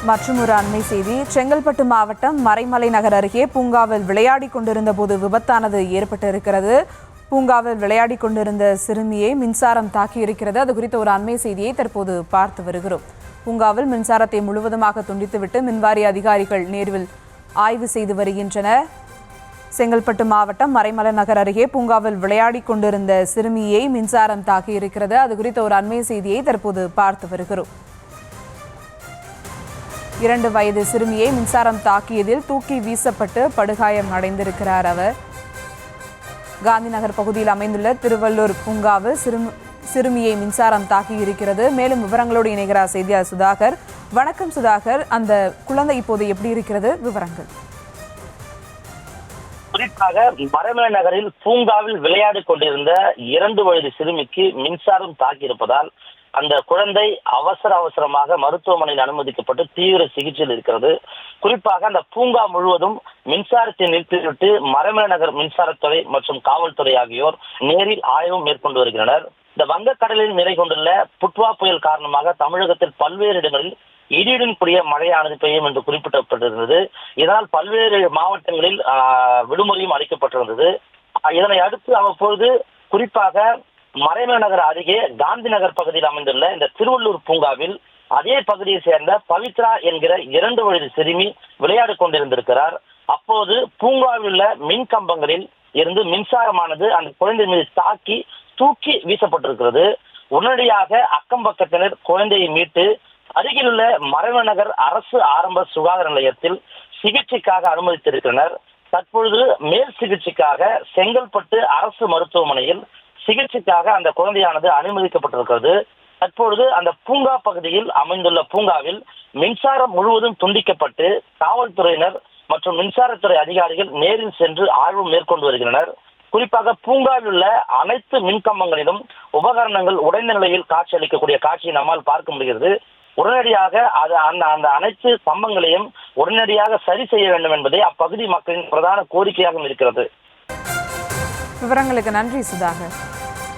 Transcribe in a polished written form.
மற்றும் ஒரு அண்மை செய்தி, செங்கல்பட்டு மாவட்டம் மறைமலை நகர் அருகே பூங்காவில் விளையாடி கொண்டிருந்த போது விபத்தானது ஏற்பட்டிருக்கிறது. பூங்காவில் விளையாடி கொண்டிருந்த சிறுமியை மின்சாரம் தாக்கியிருக்கிறது. அது குறித்த ஒரு அண்மை செய்தியை தற்போது பார்த்து வருகிறோம். பூங்காவில் மின்சாரத்தை முழுவதுமாக துண்டித்துவிட்டு மின்வாரிய அதிகாரிகள் நேரில் ஆய்வு செய்து வருகின்றனர். செங்கல்பட்டு மாவட்டம் மறைமலை நகர் அருகே பூங்காவில் விளையாடி கொண்டிருந்த சிறுமியை மின்சாரம் தாக்கியிருக்கிறது. அது குறித்த ஒரு அண்மை செய்தியை தற்போது பார்த்து வருகிறோம். 2 வயது சிறுமியை மின்சாரம் தாக்கியதில் தூக்கி வீசப்பட்டு படுகாயம் அடைந்திருக்கிறார் அவர். காந்தி நகர் பகுதியில் அமைந்துள்ள திருவள்ளூர் பூங்காவில் சிறுமியை மின்சாரம் தாக்கியிருக்கிறது. மேலும் விவரங்களோடு இணைகிறார் செய்தியாளர் சுதாகர். வணக்கம் சுதாகர், அந்த குழந்தை இப்போது எப்படி இருக்கிறது? விவரங்கள். குறிப்பாக மறைமலை நகரில் பூங்காவில் விளையாடி கொண்டிருந்த 2 வயது சிறுமிக்கு மின்சாரம் தாக்கியிருப்பதால் அந்த குழந்தை அவசரமாக மருத்துவமனையில் அனுமதிக்கப்பட்டு தீவிர சிகிச்சையில் இருக்கிறது. குறிப்பாக அந்த பூங்கா முழுவதும் மின்சாரத்தை நிறுத்திவிட்டு மறைமலை நகர் மின்சாரத்துறை மற்றும் காவல்துறை ஆகியோர் நேரில் ஆய்வு மேற்கொண்டு வருகின்றனர். இந்த வங்கக்கடலில் நிலை கொண்டுள்ள புட்வா புயல் காரணமாக தமிழகத்தில் பல்வேறு இடங்களில் இடியுடன் கூடிய மழையானது பெய்யும் என்று குறிப்பிடப்பட்டிருந்தது. இதனால் பல்வேறு மாவட்டங்களில் விடுமுறையும் அளிக்கப்பட்டிருந்தது. இதனை அடுத்து அவ்வப்பொழுது குறிப்பாக மறைமலை நகர் அருகே காந்தி நகர் பகுதியில் அமைந்துள்ள இந்த திருவள்ளூர் பூங்காவில் அதே பகுதியை சேர்ந்த பவித்ரா என்கிற 2 வயது சிறுமி விளையாடி கொண்டிருந்திருக்கிறார். அப்போது பூங்காவில் உள்ள மின் கம்பங்களில் இருந்து மின்சாரமானது அந்த குழந்தை மீது தாக்கி தூக்கி வீசப்பட்டிருக்கிறது. உடனடியாக அக்கம் பக்கத்தினர் குழந்தையை மீட்டு அருகில் உள்ள மறைமலை நகர் அரசு ஆரம்ப சுகாதார நிலையத்தில் சிகிச்சைக்காக அனுமதித்திருக்கிறனர். தற்பொழுது மேல் சிகிச்சைக்காக செங்கல்பட்டு அரசு மருத்துவமனையில் சிகிச்சைக்காக அந்த குழந்தையானது அனுமதிக்கப்பட்டிருக்கிறது. தற்பொழுது அந்த பூங்கா பகுதியில் அமைந்துள்ள பூங்காவில் மின்சாரம் முழுவதும் துண்டிக்கப்பட்டு காவல்துறையினர் மற்றும் மின்சாரத்துறை அதிகாரிகள் நேரில் சென்று ஆய்வு மேற்கொண்டு வருகின்றனர். குறிப்பாக பூங்காவில் உள்ள அனைத்து மின்கம்பங்களிலும் உபகரணங்கள் உடைந்த நிலையில் காட்சி அளிக்கக்கூடிய காட்சியை நம்மால் பார்க்க முடிகிறது. உடனடியாக அந்த அனைத்து கம்பங்களையும் உடனடியாக சரி செய்ய வேண்டும் என்பதே அப்பகுதி மக்களின் பிரதான கோரிக்கையாக இருக்கிறது. விவரங்களுக்கு நன்றி சுதாகர்.